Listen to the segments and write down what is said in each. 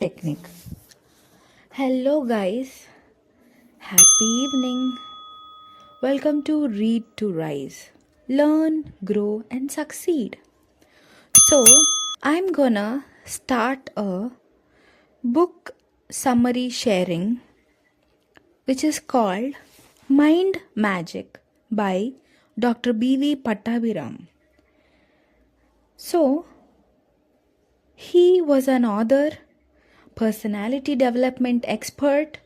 technique. Hello, guys. Happy evening. Welcome to Read to Rise. Learn, grow, and succeed. So, I'm gonna start a book summary sharing which is called Mind Magic by Dr. B.V. Pattabhiram. So, he was an author, personality development expert,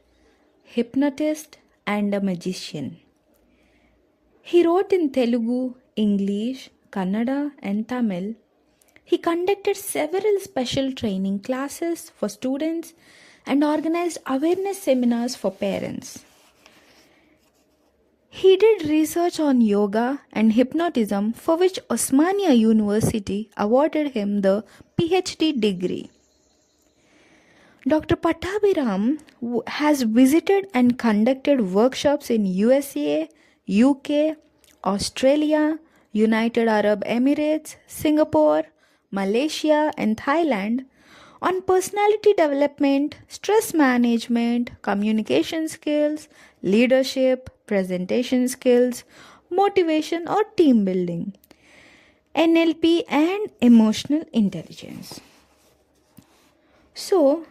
hypnotist, and a magician. He wrote in Telugu, English, Kannada, and Tamil. He conducted several special training classes for students and organized awareness seminars for parents. He did research on yoga and hypnotism, for which Osmania University awarded him the PhD degree. Dr. Pattabhiram has visited and conducted workshops in USA, UK, Australia, United Arab Emirates, Singapore, Malaysia, and Thailand on personality development, stress management, communication skills, leadership, presentation skills, motivation or team building, NLP, and emotional intelligence. So,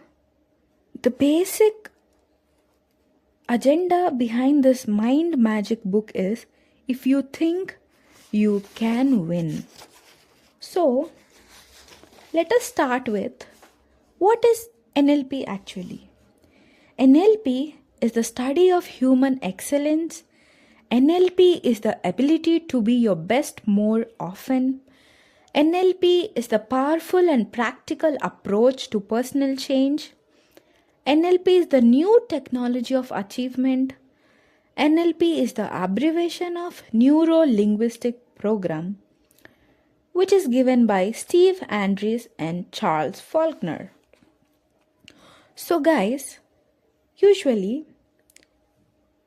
the basic agenda behind this mind magic book is if you think, you can win. So, let us start with what is NLP actually? NLP is the study of human excellence. NLP is the ability to be your best more often. NLP is the powerful and practical approach to personal change. NLP is the new technology of achievement. NLP is the abbreviation of Neuro-Linguistic Program, which is given by Steve Andrews and Charles Faulkner. So guys, usually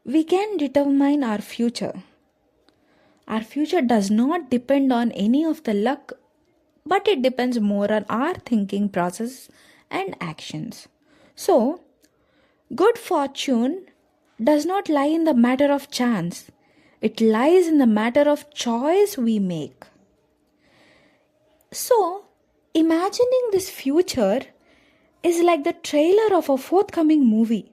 we can determine our future. Our future does not depend on any of the luck, but it depends more on our thinking process and actions. So, good fortune does not lie in the matter of chance. It lies in the matter of choice we make. So, imagining this future is like the trailer of a forthcoming movie.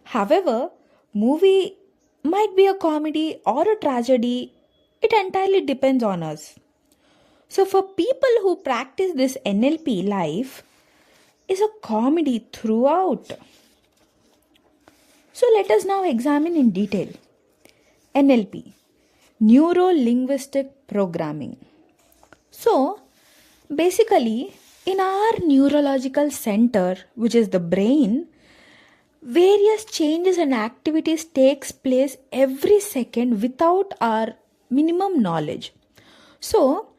However, movie might be a comedy or a tragedy. It entirely depends on us. So, for people who practice this NLP, life is a comedy throughout. So let us now examine in detail NLP, Neuro-Linguistic Programming. So basically in our neurological center, which is the brain, various changes and activities takes place every second without our minimum knowledge. So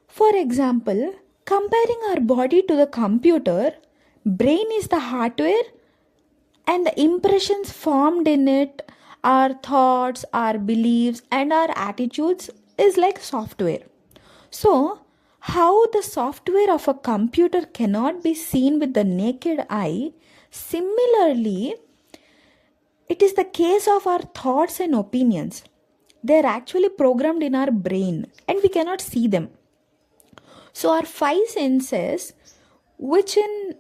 for example, comparing our body to the computer, brain is the hardware and the impressions formed in it, our thoughts, our beliefs, and our attitudes is like software. So, how the software of a computer cannot be seen with the naked eye, similarly, it is the case of our thoughts and opinions. They are actually programmed in our brain and we cannot see them. So, our five senses, which in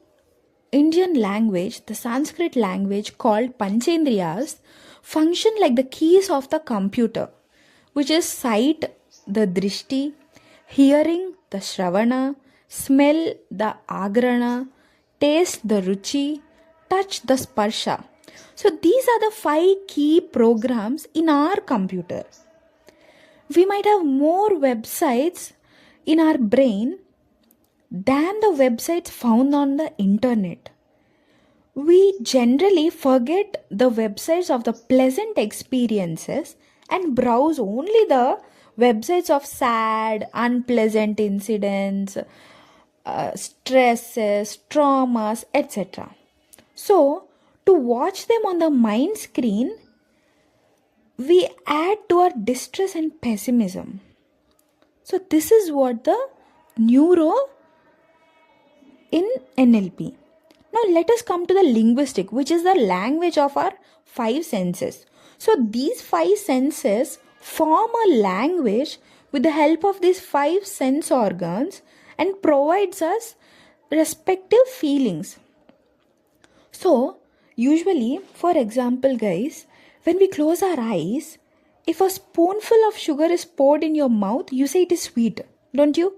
Indian language, the Sanskrit language called Panchendriyas, function like the keys of the computer, which is sight, the drishti, hearing, the shravana, smell, the agrana, taste, the ruchi, touch, the sparsha. So these are the five key programs in our computer. We might have more websites in our brain than the websites found on the internet. We generally forget the websites of the pleasant experiences and browse only the websites of sad, unpleasant incidents, stresses, traumas, etc. So, to watch them on the mind screen, we add to our distress and pessimism. So, this is what the neuro in NLP. Now let us come to the linguistic, which is the language of our five senses. So these five senses form a language with the help of these five sense organs and provides us respective feelings. So usually, for example guys, when we close our eyes, if a spoonful of sugar is poured in your mouth, you say it is sweet, don't you?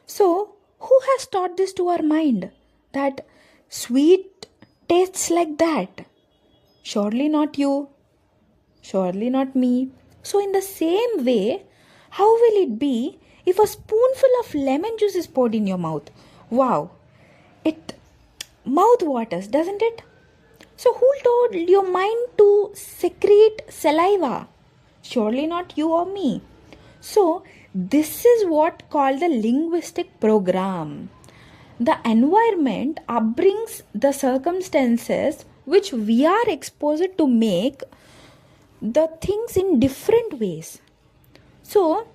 So who has taught this to our mind that sweet tastes like that? Surely not you, surely not me. So in the same way, how will it be if a spoonful of lemon juice is poured in your mouth? Wow, it mouth waters, doesn't it? So who told your mind to secrete saliva? Surely not you or me. So this is what called the linguistic program. The environment upbrings the circumstances which we are exposed to make the things in different ways. So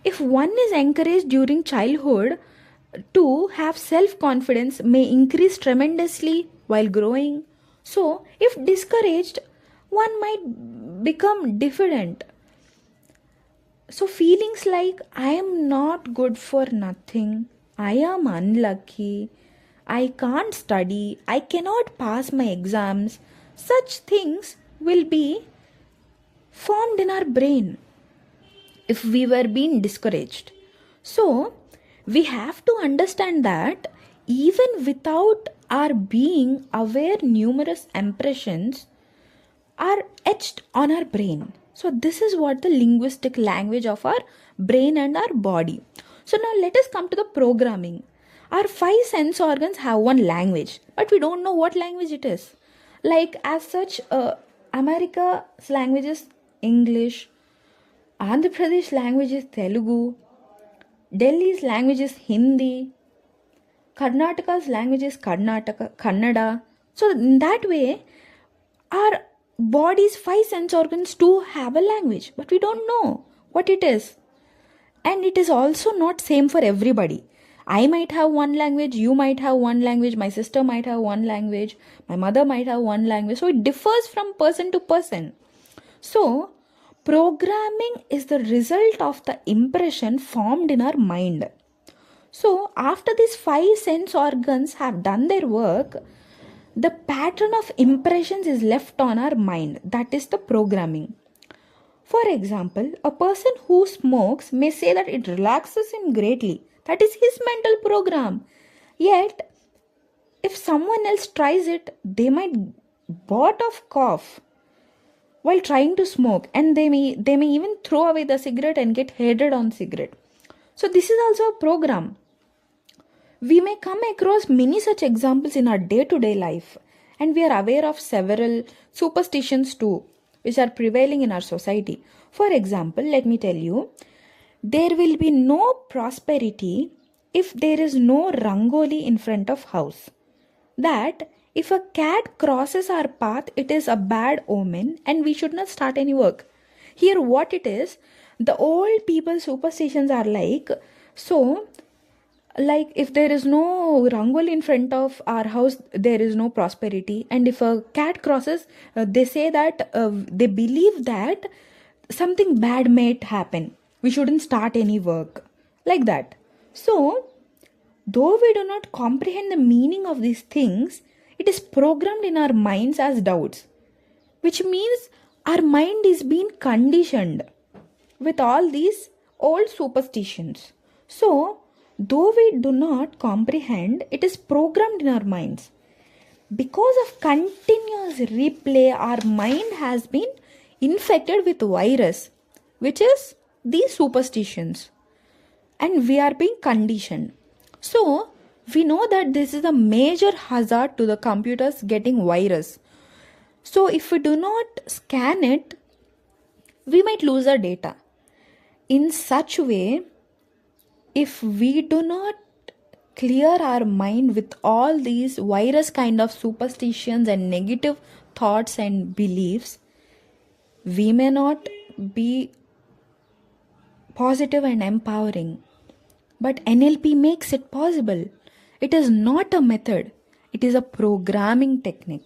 if one is encouraged during childhood to have self-confidence may increase tremendously while growing. So if discouraged, one might become diffident. So feelings like I am not good for nothing, I am unlucky, I can't study, I cannot pass my exams, such things will be formed in our brain if we were being discouraged. So we have to understand that even without our being aware, numerous impressions are etched on our brain. So this is what the linguistic language of our brain and our body. So now let us come to the programming. Our five sense organs have one language, but we don't know what language it is. Like as such, America's language is English, Andhra Pradesh language is Telugu, Delhi's language is Hindi, Karnataka's language is Kannada. So in that way, our body's five sense organs too have a language, but we don't know what it is. And it is also not same for everybody. I might have one language, you might have one language, my sister might have one language, my mother might have one language. So it differs from person to person. So programming is the result of the impression formed in our mind. So after these five sense organs have done their work, the pattern of impressions is left on our mind. That is the programming. For example, a person who smokes may say that it relaxes him greatly. That is his mental program. Yet, if someone else tries it, they might bot of cough while trying to smoke, and they may even throw away the cigarette and get headed on cigarette. So this is also a program. We may come across many such examples in our day-to-day life, and we are aware of several superstitions too, which are prevailing in our society. For example, let me tell you, there will be no prosperity if there is no rangoli in front of house. That if a cat crosses our path, it is a bad omen and we should not start any work. Here what it is, the old people superstitions are like, so like if there is no rangoli in front of our house, there is no prosperity. And if a cat crosses, they say that they believe that something bad might happen. We shouldn't start any work. Like that. So, though we do not comprehend the meaning of these things, it is programmed in our minds as doubts. Which means our mind is being conditioned with all these old superstitions. So, though we do not comprehend, it is programmed in our minds. Because of continuous replay, our mind has been infected with virus, which is these superstitions. And we are being conditioned. So, we know that this is a major hazard to the computers getting virus. So, if we do not scan it, we might lose our data. In such way, if we do not clear our mind with all these virus kind of superstitions and negative thoughts and beliefs, we may not be positive and empowering. But NLP makes it possible. It is not a method. It is a programming technique.